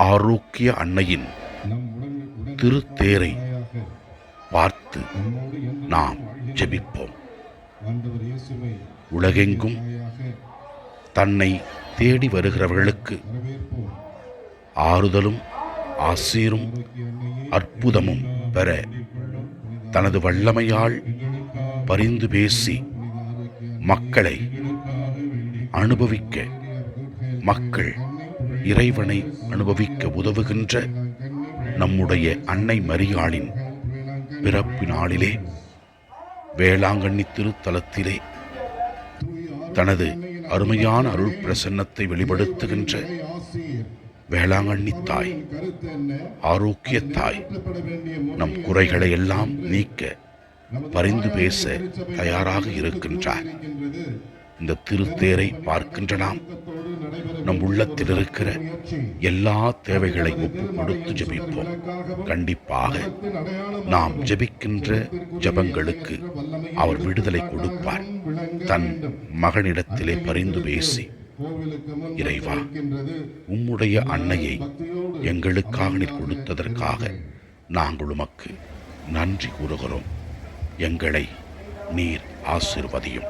ஆரோக்கிய அன்னையின் திருத்தேரை பார்த்து நாம் ஜெபிப்போம். உலகெங்கும் தன்னை தேடி வருகிறவர்களுக்கு ஆறுதலும் ஆசீரும் அற்புதமும் பெற தனது வல்லமையால் பரிந்து பேசி மக்களை அனுபவிக்க, மக்கள் இறைவனை அனுபவிக்க உதவுகின்ற நம்முடைய அன்னை மரியாளின் பிறப்பு நாளிலே வேளாங்கண்ணி திருத்தலத்திலே தனது அருமையான அருள் பிரசன்னத்தை வெளிப்படுத்துகின்ற வேளாங்கண்ணி தாய், ஆரோக்கிய தாய், நம் குறைகளை எல்லாம் நீக்க பரிந்து பேச தயாராக இருக்கின்றார். இந்த திருத்தேரை பார்க்கின்ற நம் உள்ளத்தில் இருக்கிற எல்லா தேவைகளை ஒப்பு கொடுத்து ஜெபிப்போம். கண்டிப்பாக நாம் ஜெபிக்கின்ற ஜெபங்களுக்கு அவர் விடுதலை கொடுப்பார். தன் மகனிடத்திலே பரிந்து பேசி, இறைவா, உம்முடைய அன்னையை எங்களுக்காக நீர் கொடுத்ததற்காக நாங்கள் உமக்கு நன்றி கூறுகிறோம். எங்களை நீர் ஆசீர்வதியும்.